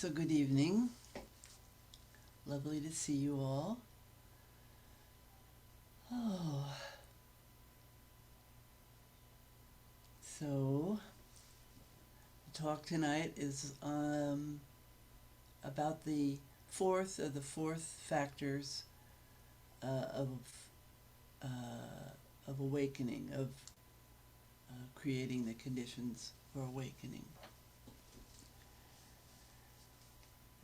So good evening. Lovely to see you all. Oh, so the talk tonight is about the fourth of the fourth factors uh, uh, of awakening, of creating the conditions for awakening.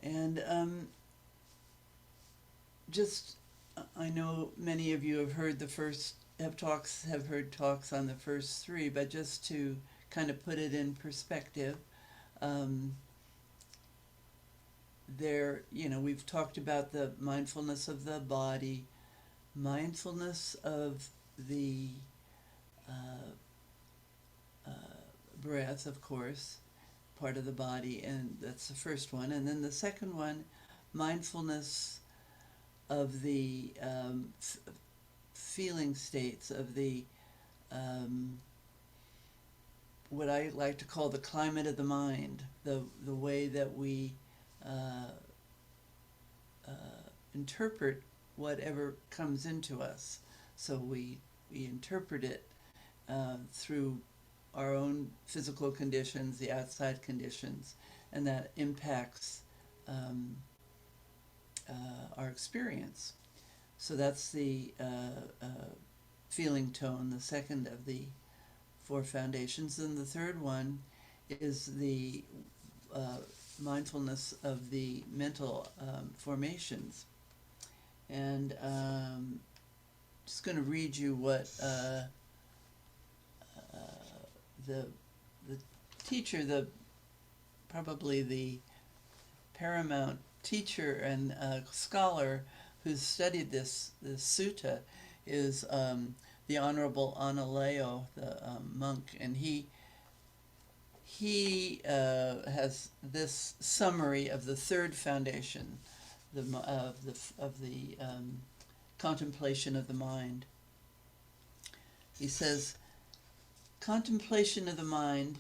And I know many of you have heard have heard talks on the first three, but just to kind of put it in perspective, um, we've talked about the mindfulness of the body, mindfulness of the uh, uh, breath, of course, part of the body, and that's the first one. And then the second one, mindfulness of the feeling states, of the what I like to call the climate of the mind, the way that we uh, uh, interpret whatever comes into us. So we interpret it through our own physical conditions, the outside conditions, and that impacts our experience. So that's the feeling tone, the second of the four foundations. And the third one is the mindfulness of the mental formations. And just going to read you what the teacher, probably the paramount teacher and scholar who's studied this sutta is the Honorable Analayo, the monk, and he has this summary of the third foundation, of the contemplation of the mind. He says, contemplation of the mind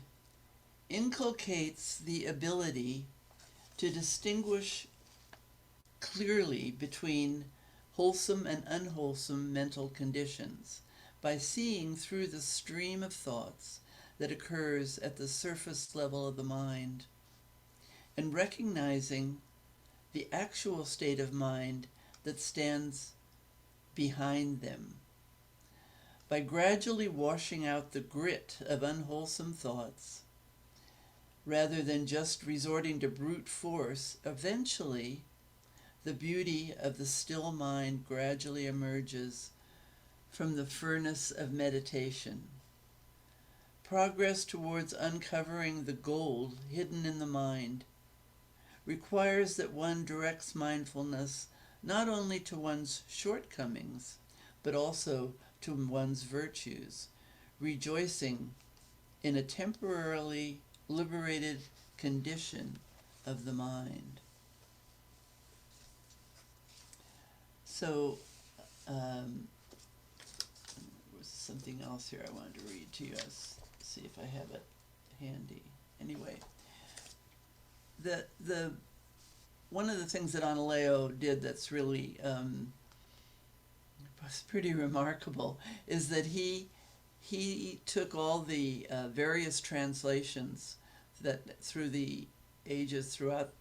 inculcates the ability to distinguish clearly between wholesome and unwholesome mental conditions by seeing through the stream of thoughts that occurs at the surface level of the mind and recognizing the actual state of mind that stands behind them. By gradually washing out the grit of unwholesome thoughts, rather than just resorting to brute force, eventually the beauty of the still mind gradually emerges from the furnace of meditation. Progress towards uncovering the gold hidden in the mind requires that one directs mindfulness not only to one's shortcomings, but also to one's virtues, rejoicing in a temporarily liberated condition of the mind. So, there was something else here I wanted to read to you. Let's see if I have it handy. Anyway, the one of the things that Analayo did that's really was pretty remarkable is that he took all the various translations that through the ages throughout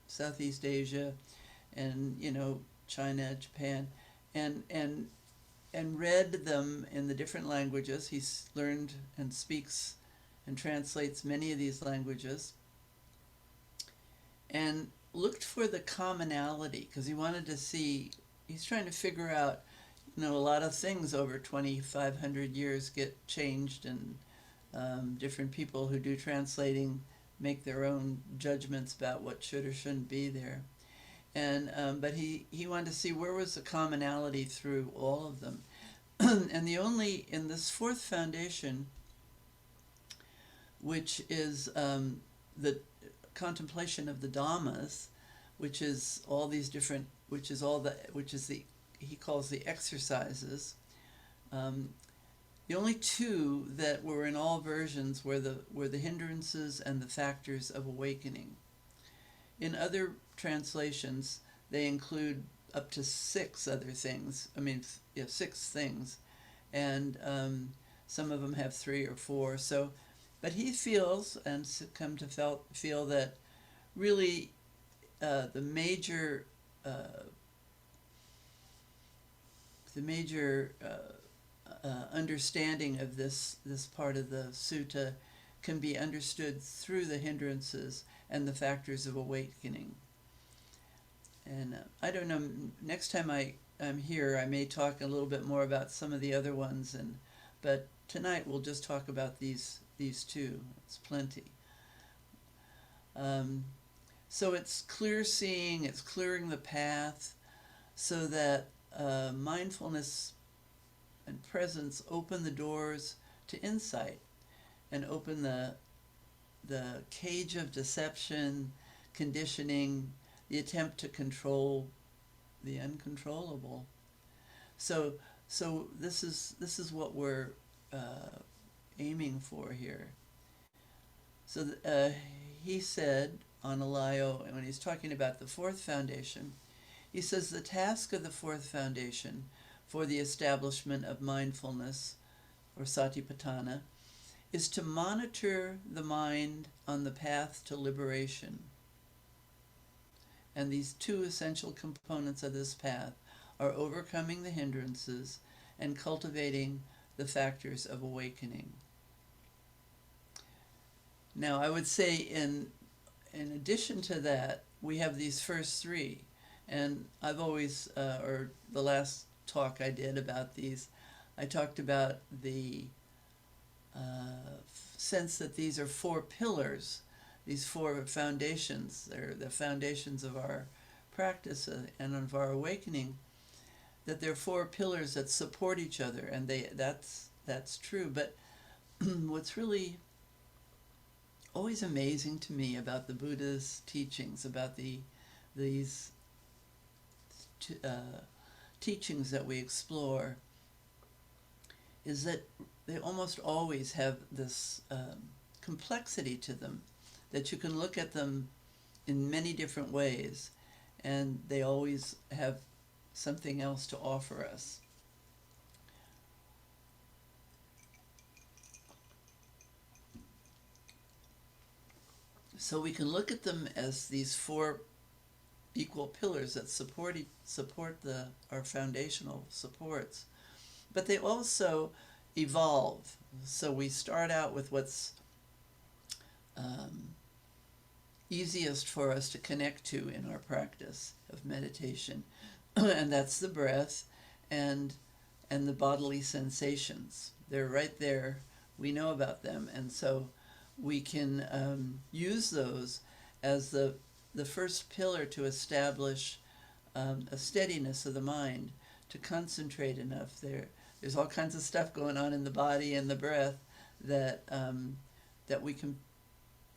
Southeast Asia and China, Japan, and read them in the different languages. He's learned and speaks and translates many of these languages, and looked for the commonality because he wanted to see. He's trying to figure out, a lot of things over 2,500 years get changed, and different people who do translating make their own judgments about what should or shouldn't be there. And but he wanted to see where was the commonality through all of them. And in this fourth foundation, which is the contemplation of the Dhammas, which is all these different, he calls the exercises. The only two that were in all versions were the hindrances and the factors of awakening. In other translations, they include up to 6 other things. I mean, 6 things, and some of them have 3 or 4. So, but he feels and come to feel that really the major understanding of this part of the sutta can be understood through the hindrances and the factors of awakening. And I don't know, next time I'm here, I may talk a little bit more about some of the other ones, but tonight we'll just talk about these 2. It's plenty. So it's clear seeing, it's clearing the path so that mindfulness and presence open the doors to insight and open the cage of deception, conditioning, the attempt to control the uncontrollable. So this is what we're aiming for here. So he said on Alayo, when he's talking about the 4th foundation, he says the task of the 4th foundation for the establishment of mindfulness, or satipatthana, is to monitor the mind on the path to liberation. And these 2 essential components of this path are overcoming the hindrances and cultivating the factors of awakening. Now, I would say in addition to that, we have these first 3. And I've always, or the last talk I did about these, I talked about the sense that these are 4 pillars, these 4 foundations. They're the foundations of our practice and of our awakening, that they're 4 pillars that support each other, and that's true. But what's really always amazing to me about the Buddha's teachings, about these teachings that we explore, is that they almost always have this complexity to them, that you can look at them in many different ways, and they always have something else to offer us. So we can look at them as these 4 equal pillars that support our foundational supports, but they also evolve. So we start out with what's easiest for us to connect to in our practice of meditation, and that's the breath and the bodily sensations. They're right there. We know about them, and so we can use those as the first pillar to establish a steadiness of the mind, to concentrate enough. There's all kinds of stuff going on in the body and the breath that we can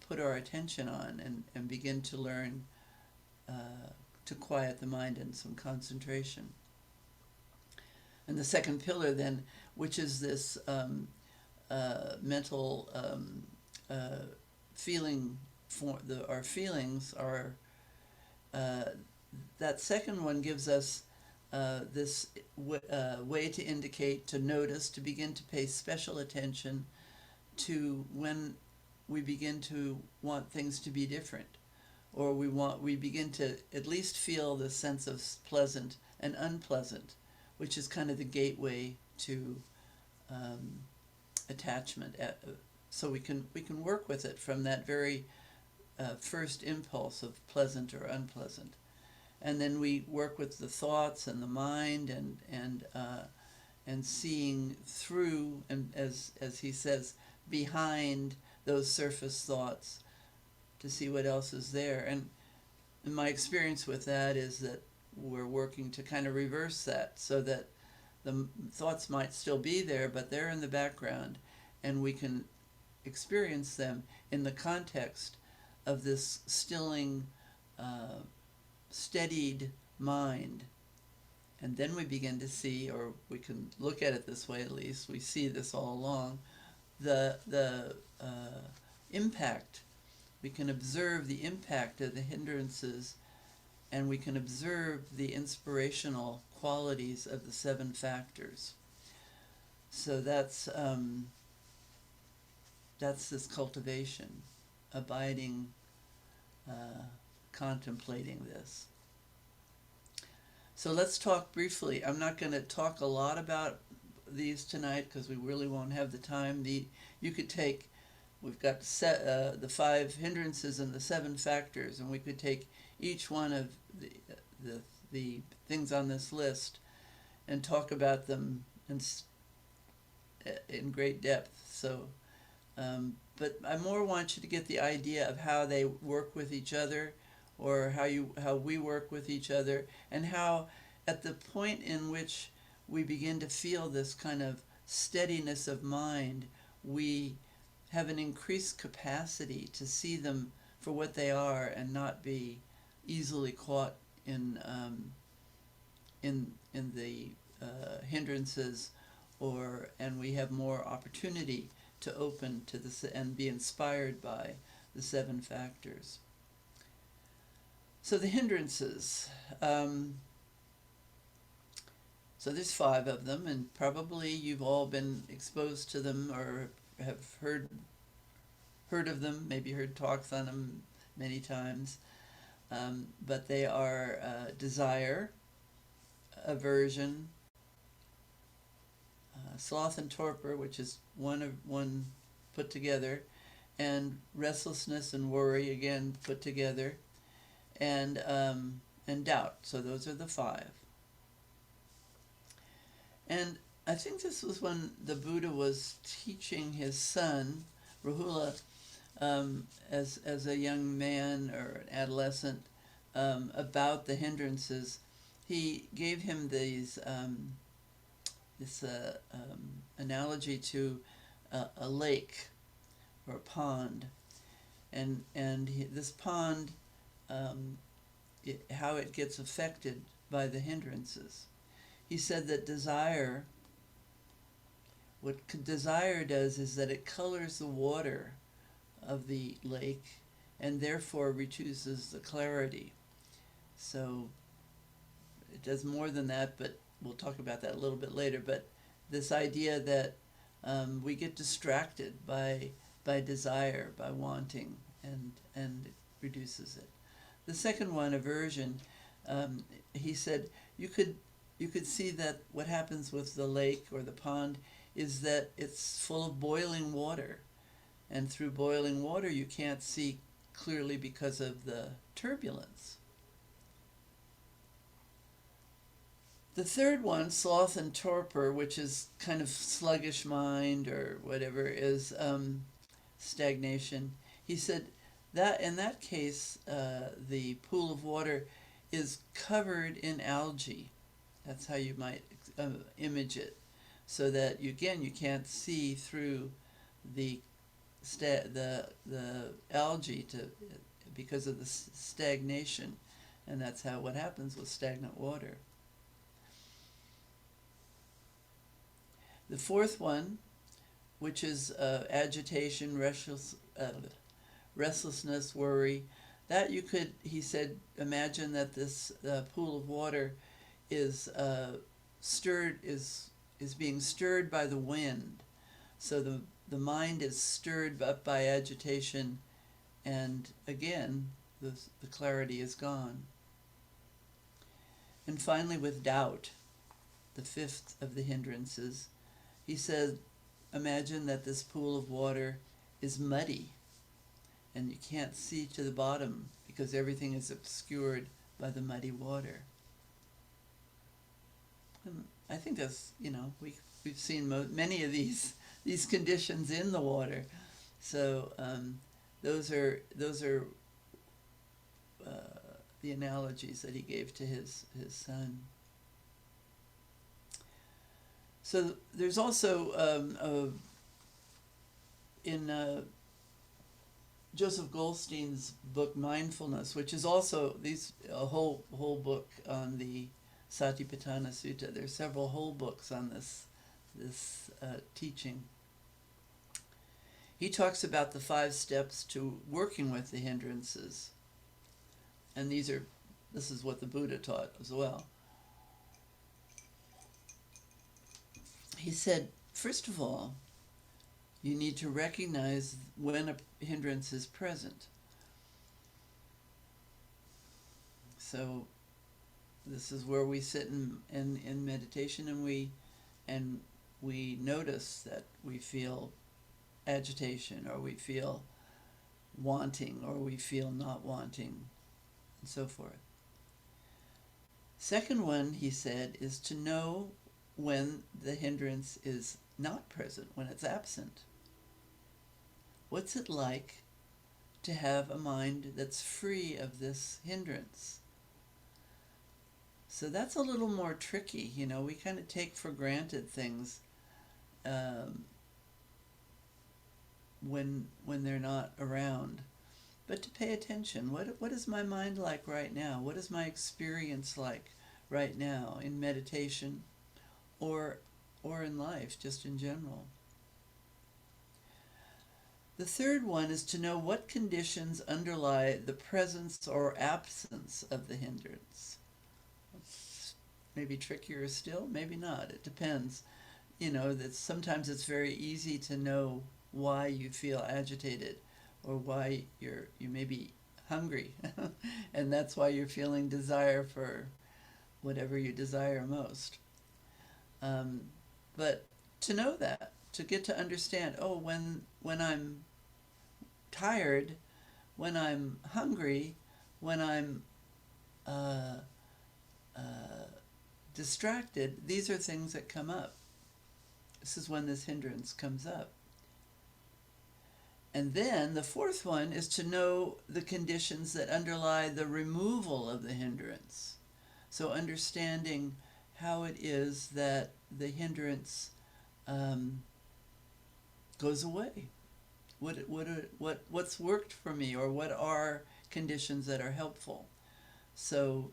put our attention on and begin to learn to quiet the mind in some concentration. And the second pillar then, which is this mental feeling, our feelings are, that second one gives us this way to indicate, to notice, to begin to pay special attention to when we begin to want things to be different, or we begin to at least feel the sense of pleasant and unpleasant, which is kind of the gateway to attachment. So we can work with it from that very first impulse of pleasant or unpleasant, and then we work with the thoughts and the mind and seeing through, and as he says, behind those surface thoughts, to see what else is there. And my experience with that is that we're working to kind of reverse that, so that the thoughts might still be there, but they're in the background, and we can experience them in the context of this stilling, steadied mind. And then we begin to see, or we can look at it this way at least, we see this all along, the impact We can observe the impact of the hindrances, and we can observe the inspirational qualities of the 7 factors. So that's this cultivation, abiding, contemplating this. So let's talk briefly. I'm not going to talk a lot about these tonight because we really won't have the time. You could take, we've got the 5 hindrances and the 7 factors, and we could take each one of the things on this list and talk about them in great depth. So, but I more want you to get the idea of how they work with each other, or how we work with each other, and how at the point in which we begin to feel this kind of steadiness of mind, we have an increased capacity to see them for what they are and not be easily caught in the hindrances, and we have more opportunity to open to this and be inspired by the 7 factors. So the hindrances, so there's 5 of them, and probably you've all been exposed to them or have heard of them, maybe heard talks on them many times. But they are desire, aversion, sloth and torpor, which is one put together, and restlessness and worry, again put together, and doubt. So those are the 5. And I think this was when the Buddha was teaching his son, Rahula, as a young man or an adolescent, about the hindrances. He gave him this analogy to a lake or a pond, and this pond, how it gets affected by the hindrances. He said that what desire does is that it colors the water of the lake and therefore reduces the clarity. So it does more than that, but we'll talk about that a little bit later. But this idea that we get distracted by desire, by wanting, and it reduces it. The second one, aversion, he said you could see that what happens with the lake or the pond is that it's full of boiling water, and through boiling water you can't see clearly because of the turbulence. The third one, sloth and torpor, which is kind of sluggish mind or whatever, is stagnation. He said that in that case, the pool of water is covered in algae. That's how you might image it, so that you can't see through the algae because of the stagnation, and that's what happens with stagnant water. The fourth one, which is agitation, restlessness, worry, that he said, imagine that this pool of water is being stirred by the wind. So the mind is stirred up by agitation, and again the clarity is gone. And finally, with doubt, the 5th of the hindrances, he said, imagine that this pool of water is muddy and you can't see to the bottom because everything is obscured by the muddy water. And I think that's, we've seen many of these conditions in the water. So those are the analogies that he gave to his son. So there's also in Joseph Goldstein's book Mindfulness, which is also a whole book on the Satipatthana Sutta. There's several whole books on this teaching. He talks about the 5 steps to working with the hindrances. And this is what the Buddha taught as well. He said, first of all, you need to recognize when a hindrance is present. So this is where we sit in meditation, and we notice that we feel agitation, or we feel wanting, or we feel not wanting, and so forth. Second one, he said, is to know when the hindrance is not present, when it's absent. What's it like to have a mind that's free of this hindrance? So that's a little more tricky. We kind of take for granted things when they're not around. But to pay attention, what is my mind like right now? What is my experience like right now in meditation or in life, just in general? The third one is to know what conditions underlie the presence or absence of the hindrance. It's maybe trickier still, maybe not. It depends. That sometimes it's very easy to know why you feel agitated, or why you may be hungry, and that's why you're feeling desire for whatever you desire most. But to know that, to get to understand, when I'm tired, when I'm hungry, when I'm distracted, these are things that come up. This is when this hindrance comes up. And then the fourth one is to know the conditions that underlie the removal of the hindrance. So understanding how it is that the hindrance goes away. What's worked for me, or what are conditions that are helpful. So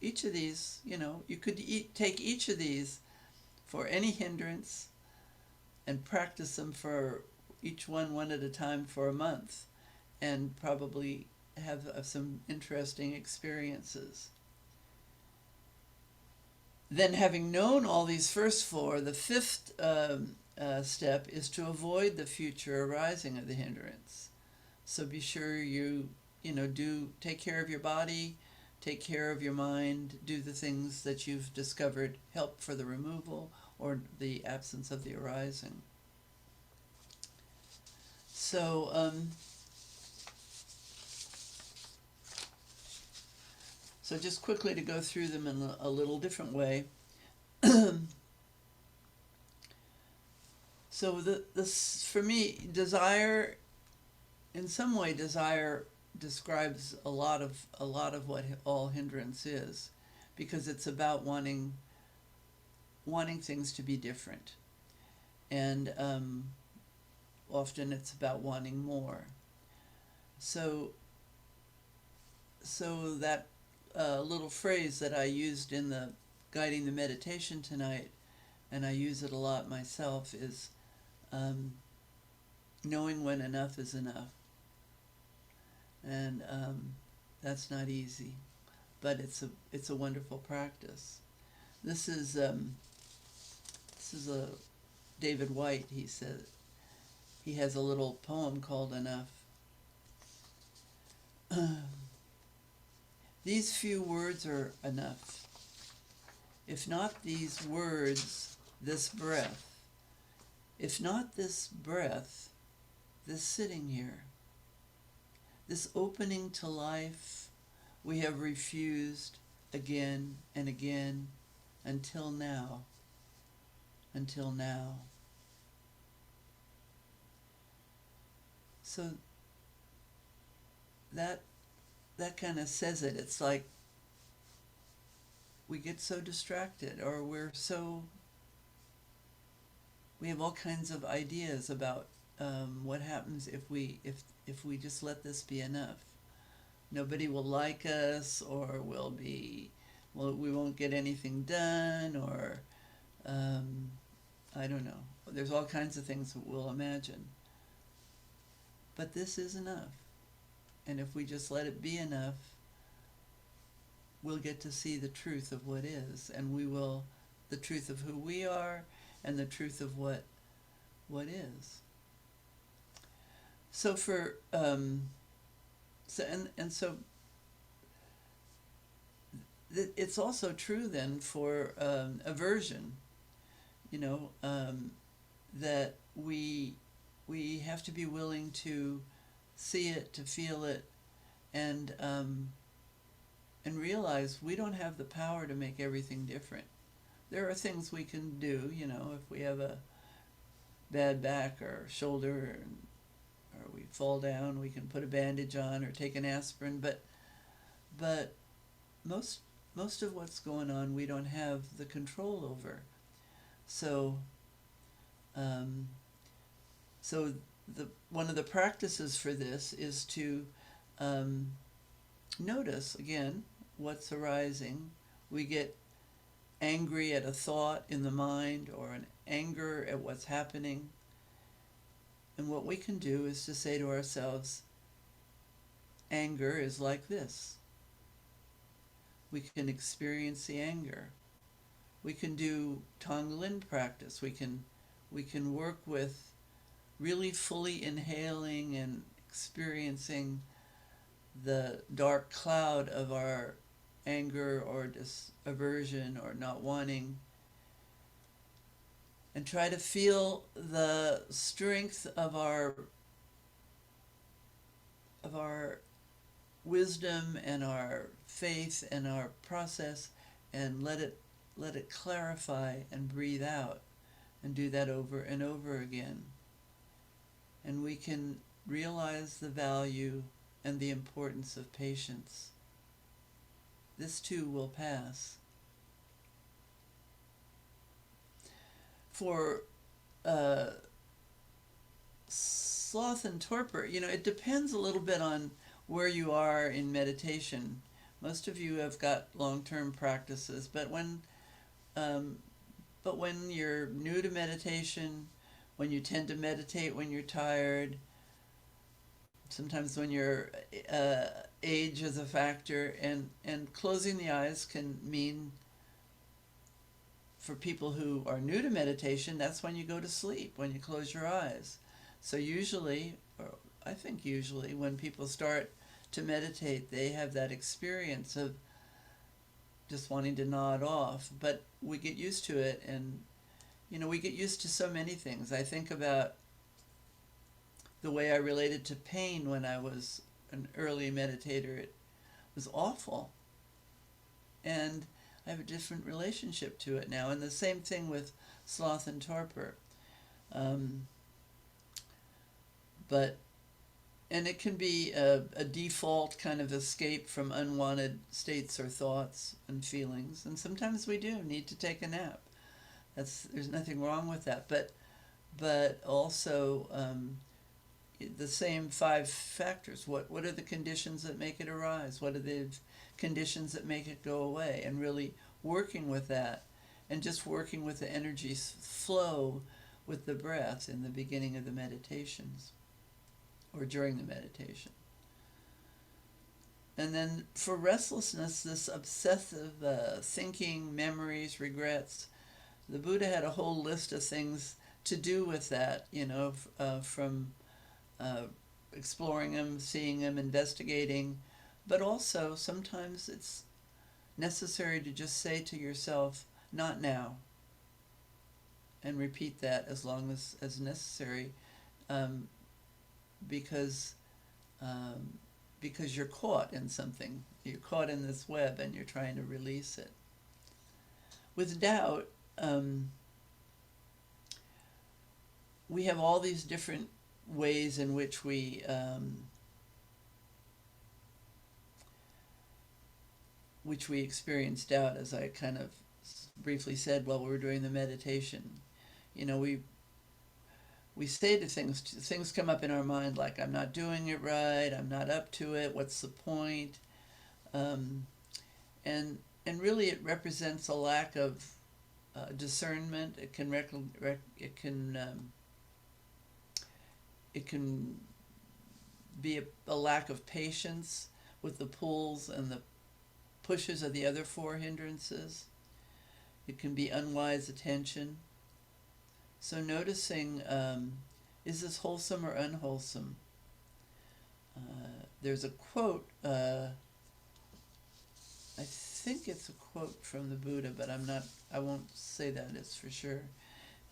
each of these, you could take each of these for any hindrance and practice them for each one at a time for a month, and probably have some interesting experiences. Then, having known all these first 4, the 5th step is to avoid the future arising of the hindrance. So be sure you do take care of your body, take care of your mind, do the things that you've discovered help for the removal or the absence of the arising. So, so just quickly to go through them in a little different way. So this, for me, desire, in some way, desire describes a lot of what all hindrance is, because it's about wanting things to be different, and often it's about wanting more. So that little phrase that I used in the guiding the meditation tonight, and I use it a lot myself, is knowing when enough is enough. And that's not easy, but it's a wonderful practice. This is a David White. He said he has a little poem called Enough. These few words are enough. If not these words, this breath. If not this breath, this sitting here. This opening to life we have refused again and again until now. Until now. So that kind of says it. It's like we get so distracted, or we have all kinds of ideas about what happens if we just let this be enough. Nobody will like us, or we won't get anything done, or I don't know. There's all kinds of things that we'll imagine. but this is enough. And if we just let it be enough, we'll get to see the truth of what is, and the truth of who we are, and the truth of what is. So it's also true then for aversion, that we have to be willing to see it, to feel it, and realize we don't have the power to make everything different. There are things we can do, if we have a bad back or shoulder, or we fall down, we can put a bandage on or take an aspirin, but most of what's going on we don't have the control over. So one of the practices for this is to notice again what's arising. We get angry at a thought in the mind, or an anger at what's happening. And what we can do is to say to ourselves, anger is like this. We can experience the anger. We can do Tonglen practice. We can work with really fully inhaling and experiencing the dark cloud of our anger or aversion or not wanting, and try to feel the strength of our wisdom and our faith and our process, and let it clarify and breathe out, and do that over and over again. And we can realize the value and the importance of patience. This too will pass. For sloth and torpor, it depends a little bit on where you are in meditation. Most of you have got long-term practices, but when you're new to meditation, when you tend to meditate when you're tired, sometimes when your age is a factor, and closing the eyes can mean, for people who are new to meditation, that's when you go to sleep, when you close your eyes. So usually, or I think usually, when people start to meditate, they have that experience of just wanting to nod off. But we get used to it, and we get used to so many things. I think about the way I related to pain when I was an early meditator. It was awful. And I have a different relationship to it now. And the same thing with sloth and torpor. And it can be a default kind of escape from unwanted states or thoughts and feelings. And sometimes we do need to take a nap. There's nothing wrong with that. But also the same 5 factors. What are the conditions that make it arise? What are the conditions that make it go away? And really working with that, and just working with the energy flow with the breath in the beginning of the meditations or during the meditation. And then for restlessness, this obsessive thinking, memories, regrets, the Buddha had a whole list of things to do with that, from exploring them, seeing them, investigating. But also, sometimes it's necessary to just say to yourself, not now, and repeat that as long as necessary, because you're caught in something. You're caught in this web, and you're trying to release it. With doubt, we have all these different ways in which we experience doubt, as I kind of briefly said while we were doing the meditation. We say to things come up in our mind like, I'm not doing it right, I'm not up to it, what's the point? And really it represents a lack of discernment. It can be a lack of patience with the pulls and the pushes of the other four hindrances. It can be unwise attention. So noticing, is this wholesome or unwholesome? There's a quote, I think it's a quote from the Buddha, but I won't say that it's for sure.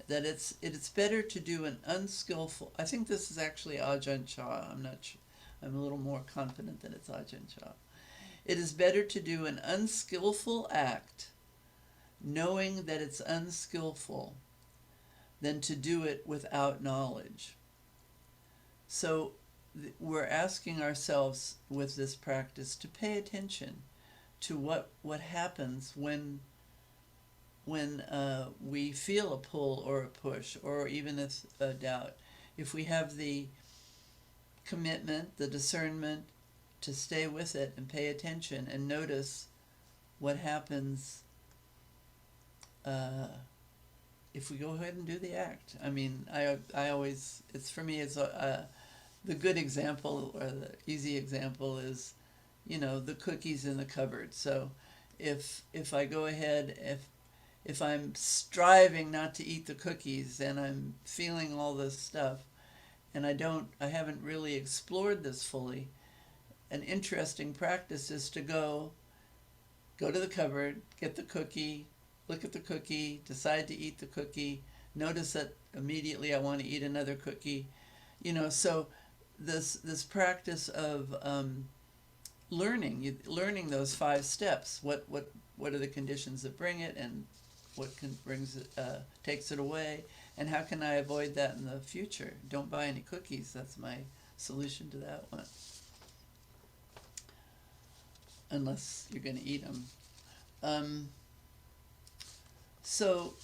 That it's better to do an unskillful, I think this is actually Ajahn Chah, I'm not sure, I'm a little more confident that it's Ajahn Chah. It is better to do an unskillful act, knowing that it's unskillful, than to do it without knowledge. So we're asking ourselves with this practice to pay attention to what happens when we feel a pull or a push or even a doubt. If we have the commitment, the discernment to stay with it and pay attention and notice what happens if we go ahead and do the act. I mean, I always, it's for me, it's the good example or the easy example is, the cookies in the cupboard. So if I go ahead, if I'm striving not to eat the cookies and I'm feeling all this stuff and I haven't really explored this fully, an interesting practice is to go to the cupboard, get the cookie, look at the cookie, decide to eat the cookie, notice that immediately I want to eat another cookie. So this practice of learning those 5 steps. What are the conditions that bring it, and what takes it away, and how can I avoid that in the future? Don't buy any cookies. That's my solution to that one. Unless you're going to eat them. So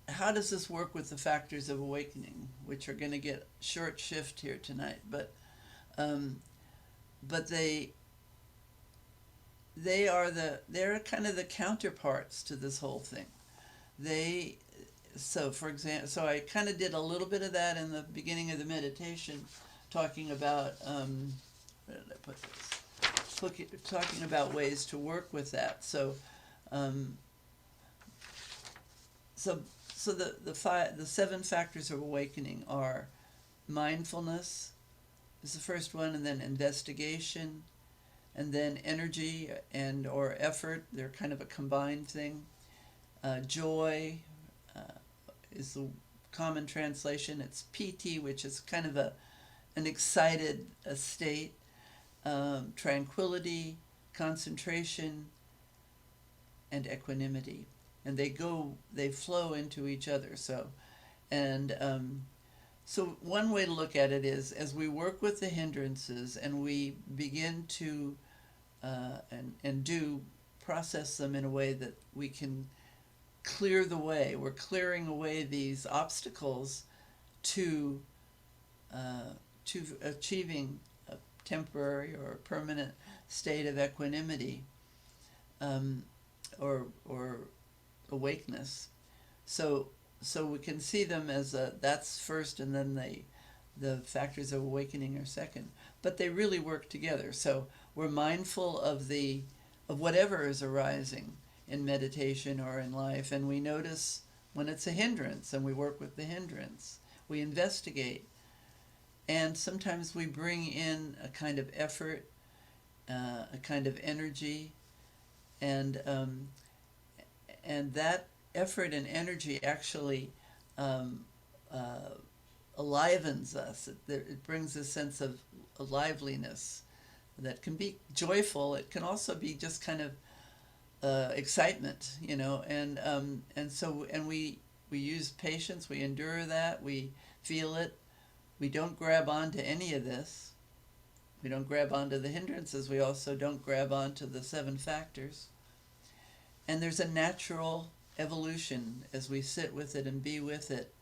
how does this work with the factors of awakening, which are going to get short shift here tonight? But they're kind of the counterparts to this whole thing. For example, so I kind of did a little bit of that in the beginning of the meditation, talking about where did I put this? Talking about ways to work with that. So the 7 factors of awakening are mindfulness is the first one, and then investigation, and then energy and or effort. They're kind of a combined thing. Joy is the common translation. It's piti, which is kind of an excited state. Tranquility, concentration, and equanimity, and they flow into each other. So one way to look at it is, as we work with the hindrances and we begin to and do process them in a way that we can clear the way. We're clearing away these obstacles to achieving temporary or permanent state of equanimity or awakeness. So we can see them as that's first, and then the factors of awakening are second. But they really work together. So we're mindful of whatever is arising in meditation or in life, and we notice when it's a hindrance, and we work with the hindrance. We investigate. And sometimes we bring in a kind of effort, a kind of energy, and that effort and energy actually alivens us. It brings a sense of liveliness that can be joyful. It can also be just kind of excitement, and we use patience. We endure that. We feel it. We don't grab onto any of this. We don't grab onto the hindrances. We also don't grab onto the 7 factors. And there's a natural evolution as we sit with it and be with it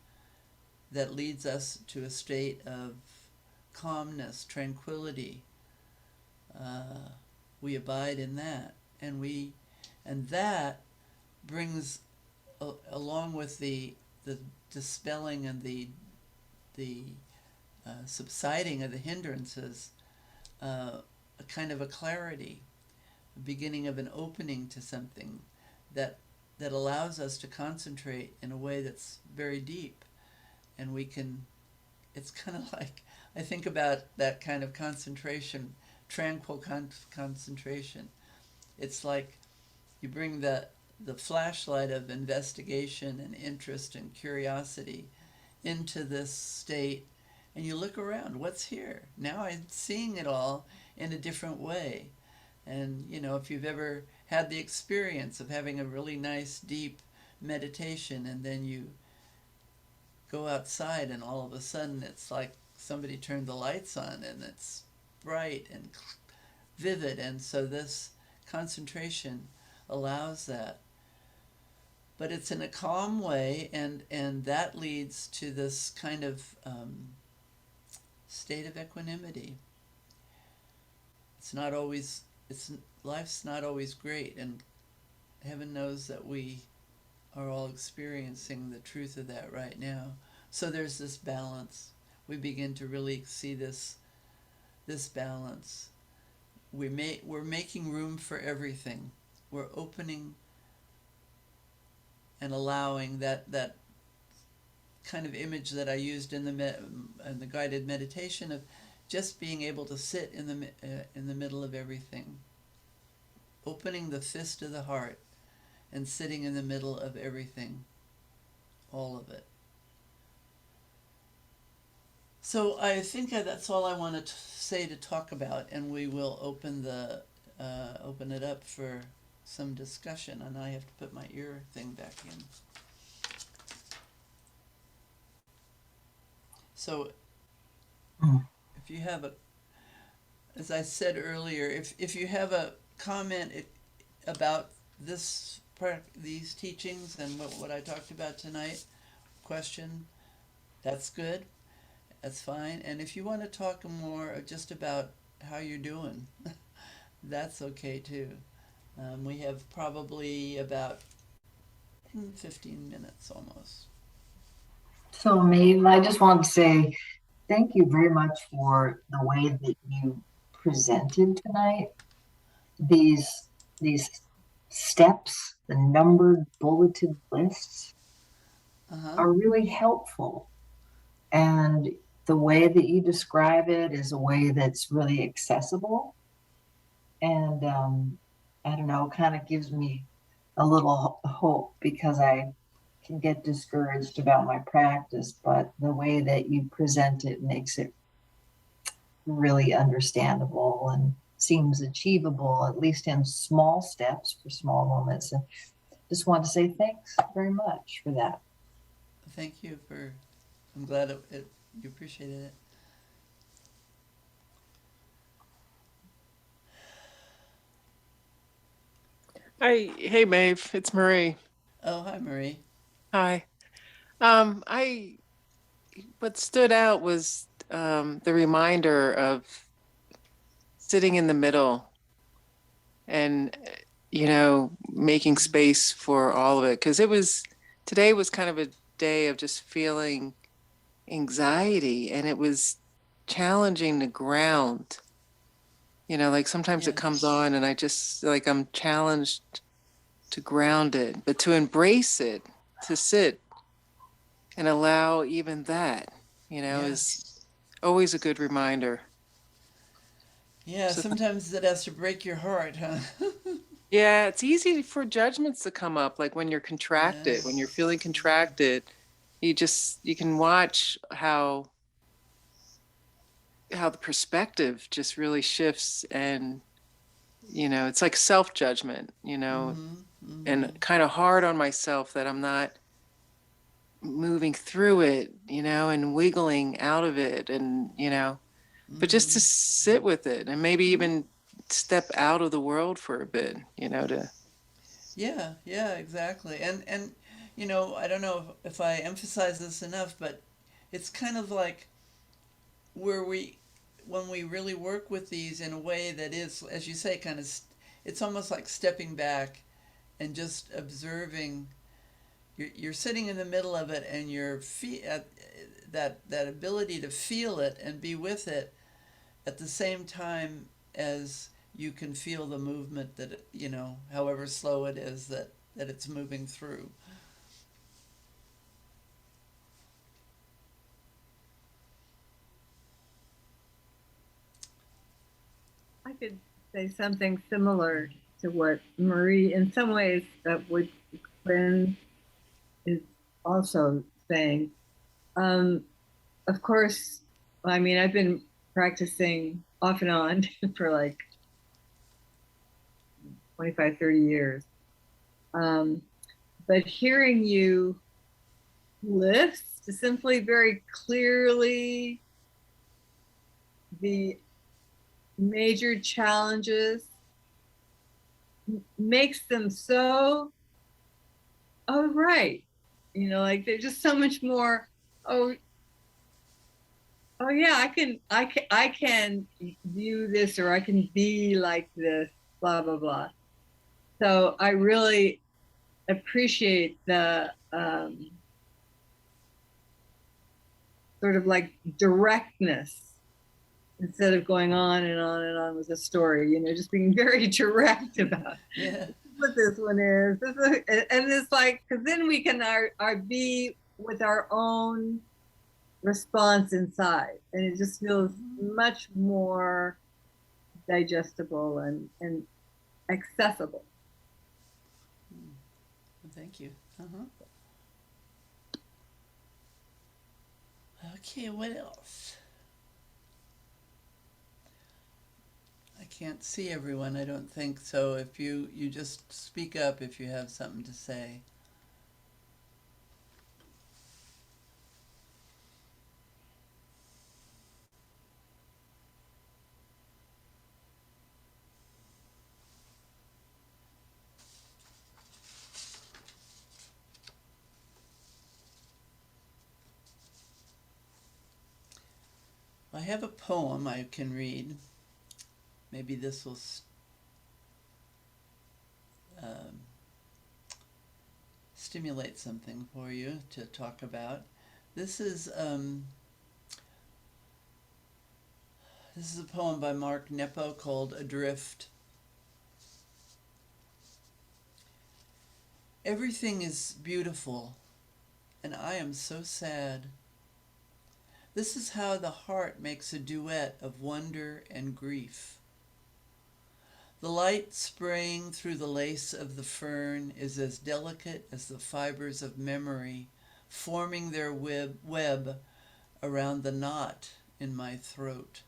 that leads us to a state of calmness, tranquility. We abide in that, and that brings, along with the the dispelling and the subsiding of the hindrances, a kind of a clarity, a beginning of an opening to something that allows us to concentrate in a way that's very deep, and we can. It's kind of like, I think about that kind of concentration, tranquil concentration. It's like you bring the flashlight of investigation and interest and curiosity into this state, and you look around. What's here? Now I'm seeing it all in a different way. And, if you've ever had the experience of having a really nice, deep meditation, and then you go outside and all of a sudden it's like somebody turned the lights on and it's bright and vivid. And so this concentration allows that. But it's in a calm way, and that leads to this kind of state of equanimity. It's not always, life's not always great, and heaven knows that we are all experiencing the truth of that right now. So there's this balance. We begin to really see this balance. We're making room for everything. We're opening and allowing that kind of image that I used in the guided meditation of just being able to sit in the middle of everything, opening the fist of the heart and sitting in the middle of everything, all of it. So I think that's all I want to say to talk about, and we will open it up for some discussion. And I have to put my ear thing back in. So if you have as I said earlier, if you have a comment about these teachings and what I talked about tonight, question, that's good. That's fine. And if you want to talk more just about how you're doing, that's okay too. We have probably about 15 minutes almost. So, Maeve, I just want to say thank you very much for the way that you presented tonight. These these steps, the numbered bulleted lists, Uh-huh. are really helpful. And the way that you describe it is a way that's really accessible. And I don't know, kind of gives me a little hope because I can get discouraged about my practice, but the way that you present it makes it really understandable and seems achievable, at least in small steps for small moments. And just want to say thanks very much for that. Thank you I'm glad you appreciated it. Hi, hey Maeve, it's Marie. Oh, hi, Marie. Hi. I what stood out was the reminder of sitting in the middle and making space for all of it because today was kind of a day of just feeling anxiety, and it was challenging to ground. Like sometimes it comes Yes. on and I just like I'm challenged to ground it, but to embrace it, to sit and allow even that, is Yes. always a good reminder. Yeah, So, sometimes it has to break your heart, huh? yeah, it's easy for judgments to come up, like when you're contracted, when you're feeling Yes. contracted, you can watch how the perspective just really shifts, and it's like self-judgment, Mm-hmm. Mm-hmm. and kind of hard on myself that I'm not moving through it, and wiggling out of it, and but just to Mm-hmm. sit with it and maybe even step out of the world for a bit, to Yeah, yeah, exactly. And I don't know if I emphasize this enough, but it's kind of like where when we really work with these in a way that is, as you say, it's almost like stepping back and just observing, you're sitting in the middle of it, and you're that ability to feel it and be with it at the same time as you can feel the movement that however slow it is that it's moving through. I could say something similar to what Marie, in some ways, that what Quinn is also saying. Of course, I mean, I've been practicing off and on for like 25, 30 years. But hearing you list simply very clearly the major challenges makes them so, oh, right. Like they're just so much more, oh, yeah, I can view this, or I can be like this, blah, blah, blah. So I really appreciate the sort of like directness, instead of going on and on and on with the story, just being very direct about what this one is. And it's like, because then we can be with our own response inside, and it just feels much more digestible and accessible. Thank you. Okay, what else? I can't see everyone, I don't think, so if you just speak up if you have something to say. I have a poem I can read. Maybe this will stimulate something for you to talk about. This is a poem by Mark Nepo called Adrift. Everything is beautiful, and I am so sad. This is how the heart makes a duet of wonder and grief. The light spraying through the lace of the fern is as delicate as the fibers of memory forming their web around the knot in my throat.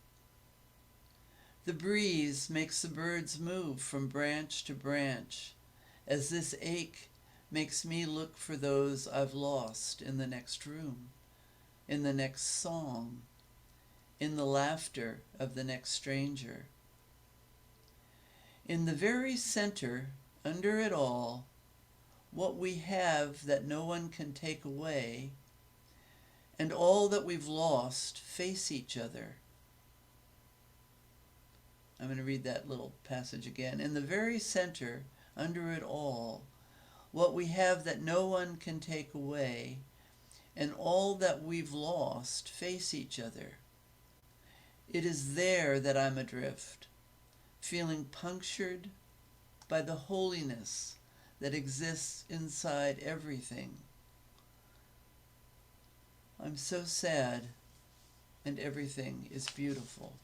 The breeze makes the birds move from branch to branch, as this ache makes me look for those I've lost in the next room, in the next song, in the laughter of the next stranger. In the very center, under it all, what we have that no one can take away, and all that we've lost face each other. I'm going to read that little passage again. In the very center, under it all, what we have that no one can take away, and all that we've lost face each other. It is there that I'm adrift, feeling punctured by the holiness that exists inside everything. I'm so sad, and everything is beautiful.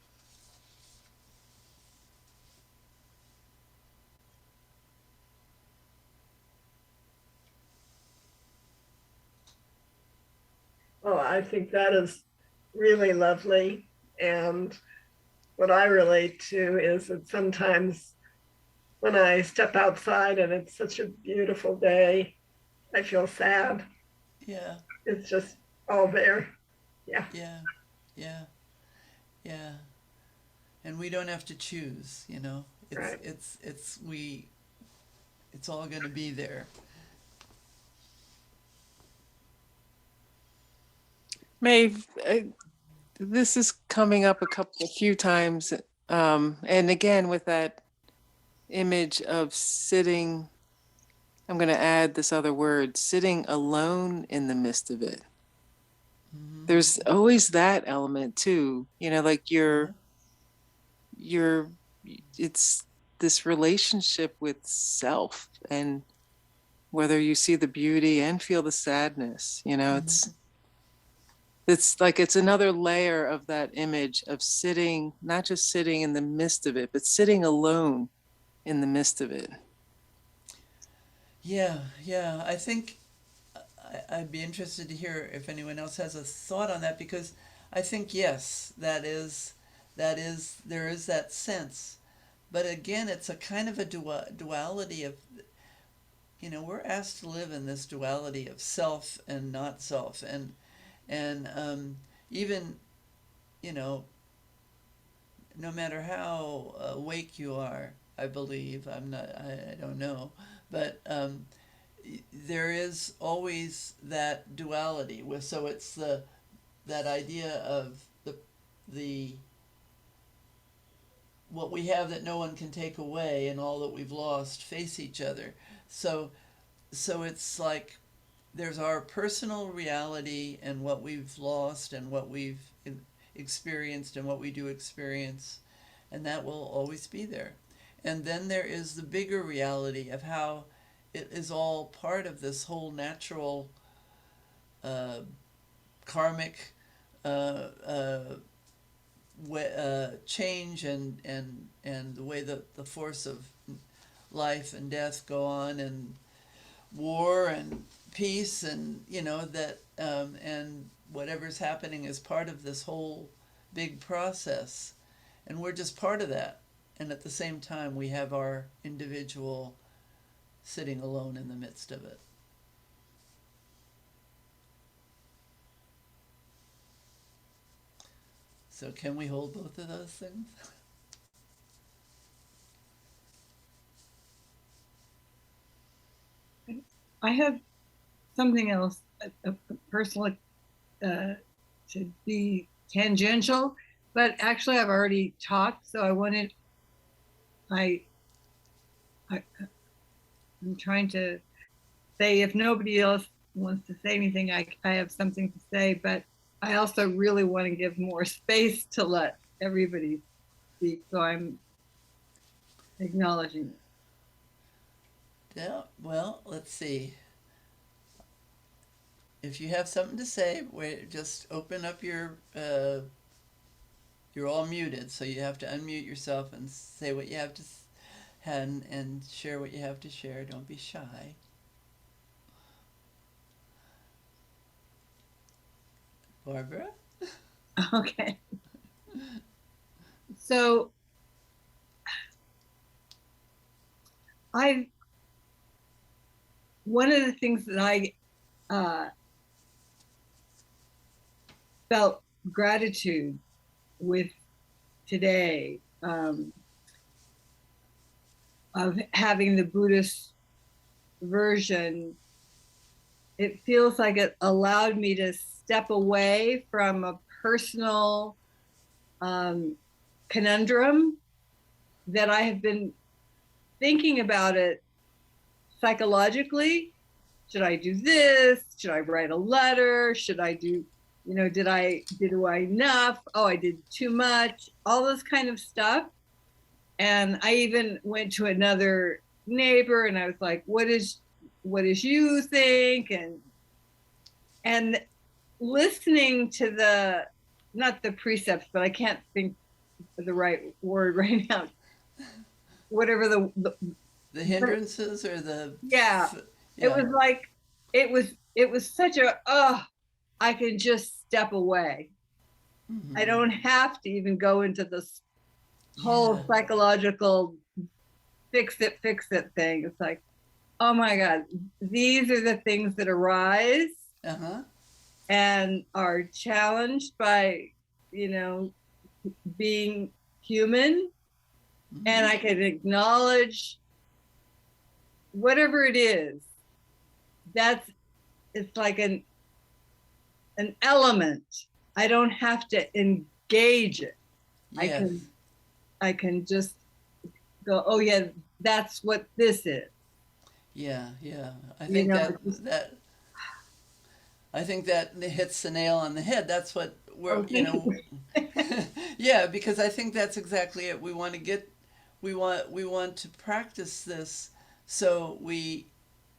Oh, I think that is really lovely. And what I relate to is that sometimes when I step outside and it's such a beautiful day, I feel sad. Yeah. It's just all there. Yeah. Yeah. Yeah. Yeah. And we don't have to choose, It's Right. it's all going to be there. Maeve, this is coming up a few times, and again with that image of sitting I'm going to add this other word, sitting alone in the midst of it. There's always that element too, you know, like you're, it's this relationship with self, and whether you see the beauty and feel the sadness, you know, it's like, it's another layer of that image of sitting, not just sitting in the midst of it, but sitting alone in the midst of it. Yeah, yeah. I think I'd be interested to hear if anyone else has a thought on that, because I think, yes, there is that sense. But again, it's a kind of a duality of, you know, we're asked to live in this duality of self and not self. And even, you know, no matter how awake you are, I believe, I don't know, but there is always that duality. So it's that idea of the what we have that no one can take away, and all that we've lost face each other. So it's like there's our personal reality and what we've lost and what we've experienced and what we do experience, and that will always be there. And then there is the bigger reality of how it is all part of this whole natural karmic change, and the way that the force of life and death go on, and war and peace, and you know that and whatever's happening is part of this whole big process, and we're just part of that. And at the same time, we have our individual sitting alone in the midst of it. So can we hold both of those things? I have something else, a personal, to be tangential, but actually I've already talked, so I'm trying to say, if nobody else wants to say anything, I have something to say, but I also really want to give more space to let everybody speak, so I'm acknowledging it. Yeah, well, let's see. If you have something to say, just open up your, you're all muted, so you have to unmute yourself and say what you have to and share what you have to share. Don't be shy. Barbara? Okay. So one of the things that I felt gratitude with today, of having the Buddhist version, it feels like it allowed me to step away from a personal conundrum that I have been thinking about it psychologically. Should I do this? Should I write a letter? Should I do, you know, did I enough? Oh, I did too much, all this kind of stuff. And I even went to another neighbor and I was like, what is you think? And listening to not the precepts, but I can't think of the right word right now. Whatever the hindrances or the yeah. It was like, it was such a, I can just step away. I don't have to even go into this whole psychological fix it thing. It's like, oh my God, these are the things that arise and are challenged by, you know, being human. And I can acknowledge whatever it is. It's like an element. I don't have to engage it. Yes. I can just go, oh yeah, that's what this is. Yeah, yeah. I You think know, that it's just, that I think that hits the nail on the head. That's what we're, oh, thank you. yeah, because I think that's exactly it. We want to get, we want to practice this, so we,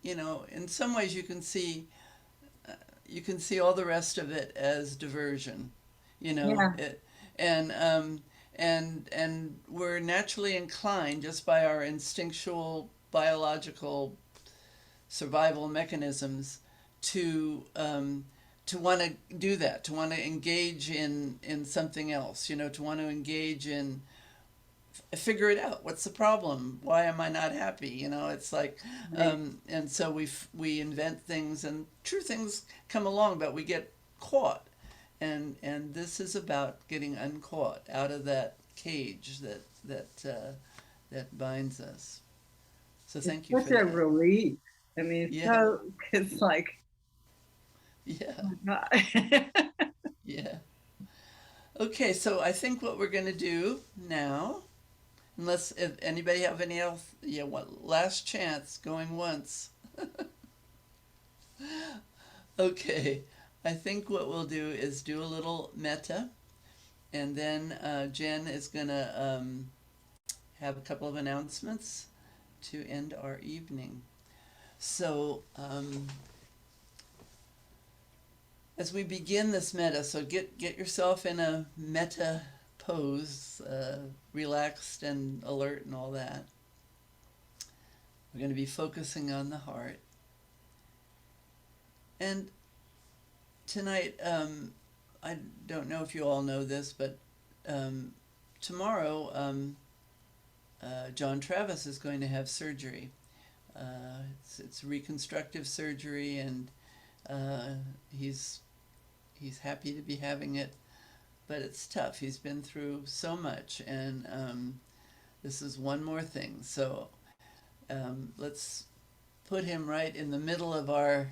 in some ways you can see all the rest of it as diversion, Yeah, it, and and we're naturally inclined just by our instinctual biological survival mechanisms to want to do that, to want to engage in something else, to want to engage in figure it out. What's the problem? Why am I not happy? It's like, right. and so we invent things, and true things come along, but we get caught, and this is about getting uncaught out of that cage that binds us. So It's thank you such for a that. relief. I mean, Yeah, it's like, yeah, oh my God. yeah. Okay, so I think what we're going to do now, unless if anybody have any else, yeah, what last chance going once. Okay, I think what we'll do is do a little metta, and then Jen is going to have a couple of announcements to end our evening. So as we begin this metta, so get yourself in a metta pose, relaxed and alert and all that. We're going to be focusing on the heart. And tonight, I don't know if you all know this, but tomorrow, John Travis is going to have surgery. It's reconstructive surgery, and he's happy to be having it, but it's tough. He's been through so much, and this is one more thing. So let's put him right in the middle of our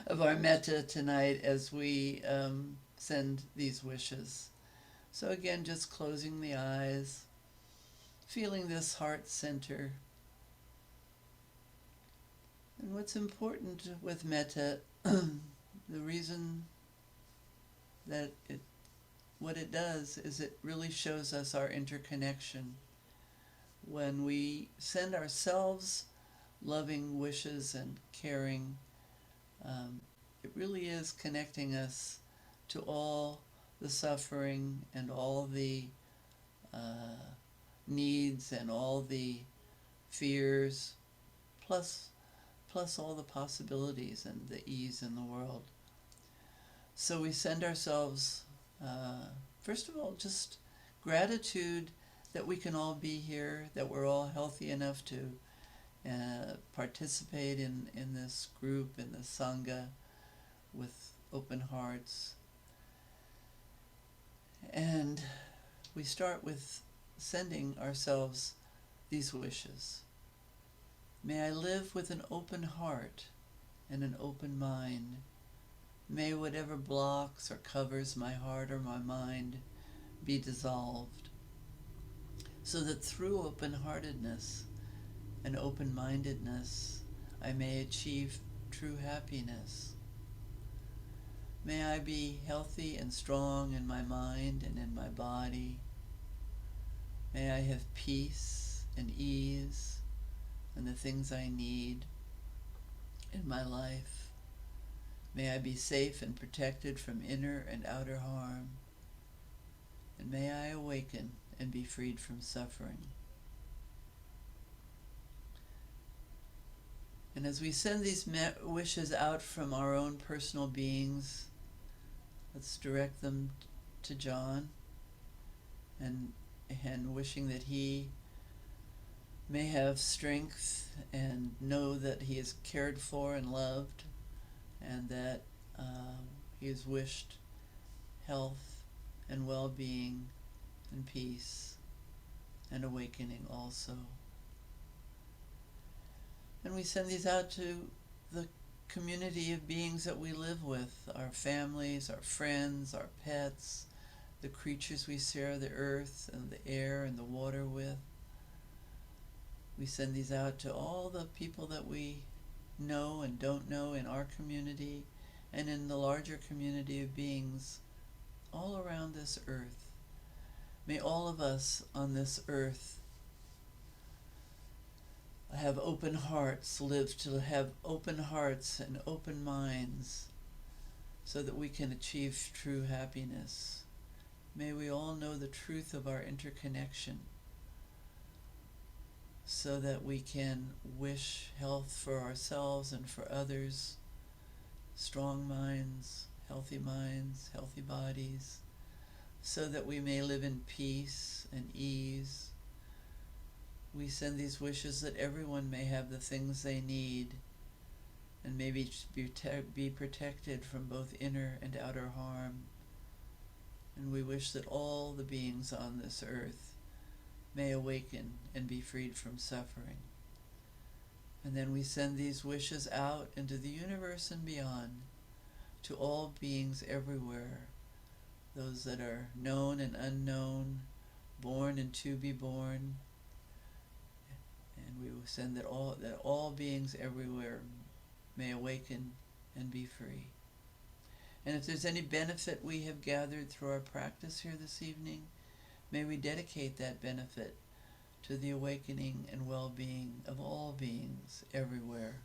of our metta tonight as we send these wishes. So again, just closing the eyes, feeling this heart center. And what's important with metta, the reason that what it does is it really shows us our interconnection. When we send ourselves loving wishes and caring, it really is connecting us to all the suffering and all the needs and all the fears, plus all the possibilities and the ease in the world. So we send ourselves, first of all, just gratitude that we can all be here, that we're all healthy enough to participate in this group, in the Sangha, with open hearts. And we start with sending ourselves these wishes. May I live with an open heart and an open mind. May whatever blocks or covers my heart or my mind be dissolved, so that through open-heartedness and open-mindedness I may achieve true happiness. May I be healthy and strong in my mind and in my body. May I have peace and ease and the things I need in my life. May I be safe and protected from inner and outer harm. And may I awaken and be freed from suffering. And as we send these wishes out from our own personal beings, let's direct them to John, and wishing that he may have strength and know that he is cared for and loved, and that he is wished health and well-being and peace and awakening also. And we send these out to the community of beings that we live with, our families, our friends, our pets, the creatures we share the earth and the air and the water with. We send these out to all the people that we know and don't know in our community and in the larger community of beings all around this earth. May all of us on this earth have open hearts, live to have open hearts and open minds so that we can achieve true happiness. May we all know the truth of our interconnection so that we can wish health for ourselves and for others, strong minds, healthy bodies, so that we may live in peace and ease. We send these wishes that everyone may have the things they need and may be protected from both inner and outer harm. And we wish that all the beings on this earth may awaken and be freed from suffering. And then we send these wishes out into the universe and beyond to all beings everywhere, those that are known and unknown, born and to be born. And we will send that all beings everywhere may awaken and be free. And if there's any benefit we have gathered through our practice here this evening, may we dedicate that benefit to the awakening and well-being of all beings everywhere.